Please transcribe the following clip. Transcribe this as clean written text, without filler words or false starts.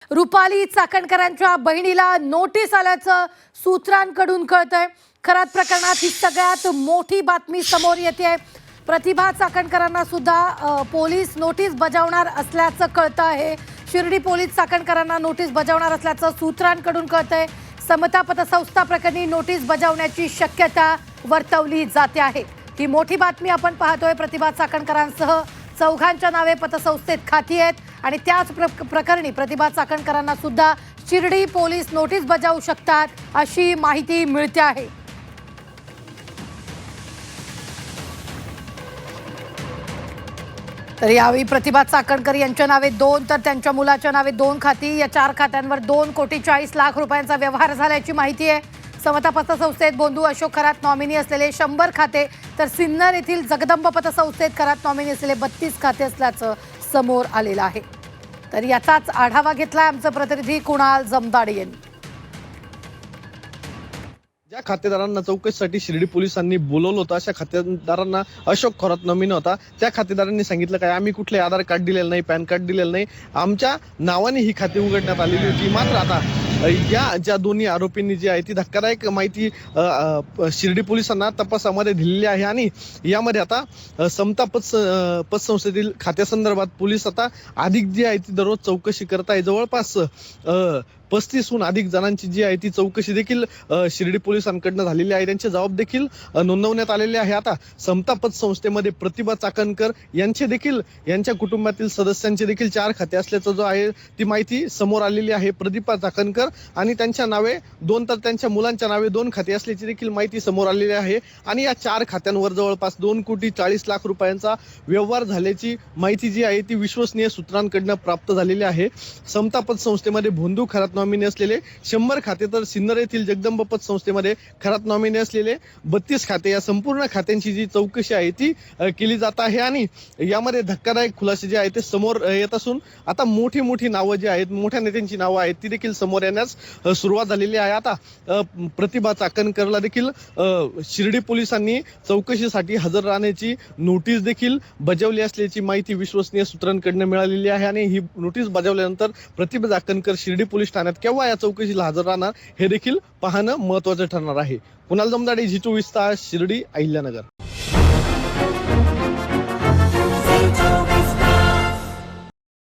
रुपाली चाकणकरांच्या बहिणीला नोटीस आल्याचं सूत्रांकडून कळतंय। खरात प्रकरणात ही सगळ्यात मोठी बातमी समोर येते। प्रतिभा चाकणकरांना सुद्धा पोलीस नोटीस बजावणार असल्याचं कळतं आहे। शिर्डी पोलीस चाकणकरांना नोटीस बजावणार असल्याचं सूत्रांकडून कळतंय। समता पतसंस्था प्रकरणी नोटीस बजावण्याची शक्यता वर्तवली जाते आहे। ही मोठी बातमी आपण पाहतोय। प्रतिभा चाकणकरांसह चौघांच्या नावे पतसंस्थेत खाती आहेत आणि त्याच प्रकरणी प्रतिभा चाकणकरांना सुद्धा शिर्डी पोलीस नोटीस बजावू शकतात अशी माहिती मिळते आहे। तर यावेळी प्रतिभा चाकणकर यांच्या नावे 2 तर त्यांच्या मुलाच्या नावे 2 खाती, या 4 खात्यांवर 2,40,00,000 रुपयांचा व्यवहार झाल्याची माहिती आहे। समता पतसंस्थेत बोंधू अशोक खरात नॉमिनी असलेले 100 खाते, तर सिन्नर येथील जगदंब पतसंस्थेत खरात नॉमिनी असलेले 32 खाते असल्याचं समोर आलेलं आहे। तर याचाच आढावा घेतलाय आमचे प्रतिनिधी कुणाल जमदाडे यांनी। ज्या खातेदारांना चौकशीसाठी शिर्डी पोलिसांनी बोलवलं होतं अशा खातेदारांना अशोक खरात नॉमिनी होता। त्या खातेदारांनी सांगितलं काय आम्ही कुठले आधार कार्ड दिलेलं नाही, पॅन कार्ड दिलेलं नाही, आमच्या नावाने ही खाती उघडण्यात आलेली होती। मात्र आता ज्या दोन्ही आरोपींनी जी आहे ती धक्कादायक माहिती शिर्डी पोलिसांना तपासामध्ये दिलेली आहे आणि यामध्ये आता समता पतसंस्थेतील खात्यासंदर्भात पोलीस आता अधिक जी आहे ती दररोज चौकशी करत आहे। जवळपास 35हून अधिक जणांची जी आहे ती चौकशी देखील शिर्डी पोलिसांकडून झालेली आहे। त्यांचे जबाब देखील नोंदवण्यात आलेले आहे। आता समता पतसंस्थेमध्ये प्रतिभा चाकणकर यांचे देखील यांच्या कुटुंबातील सदस्यांचे देखील 4 खाते असल्याचं जो आहे ती माहिती समोर आलेली आहे। प्रतिभा चाकणकर आणि त्यांच्या नावे 2 तर त्यांच्या मुलांच्या नावे 2 खाते असल्याची देखील माहिती समोर आलेली आहे आणि या 4 खात्यांवर जवळपास 2,40,00,000 रुपयांचा व्यवहार झाल्याची माहिती जी आहे ती विश्वसनीय सूत्रांकडून प्राप्त झालेली आहे। समता पतसंस्थेमध्ये बोंधू खरात नॉमिनी असलेले 100 खाते, तर सिन्नर येथील जगदंब पतसंस्थेमध्ये खरात नॉमिनी असलेले 32 खाते, या संपूर्ण खात्यांची जी चौकशी आहे ती केली जात आहे आणि यामध्ये धक्कादायक खुलासे जे आहे ते समोर येत असून आता मोठी नावं जी आहेत, मोठ्या नेत्यांची नावं आहेत ती देखील समोर येण्यास सुरुवात झालेली आहे। आता प्रतिभा चाकणकरला देखील शिर्डी पोलिसांनी चौकशीसाठी हजर राहण्याची नोटीस देखील बजावली असल्याची माहिती विश्वसनीय सूत्रांकडून मिळालेली आहे आणि ही नोटीस बजावल्यानंतर प्रतिभा चाकणकर शिर्डी पोलीस ठाण्यात केव्हा या चौकशीला हजर राहणार हे देखील पाहणं महत्त्वाचं ठरणार आहे। कुणाल जमदाडे, झी 24 तास, शिर्डी, अहिल्यानगर।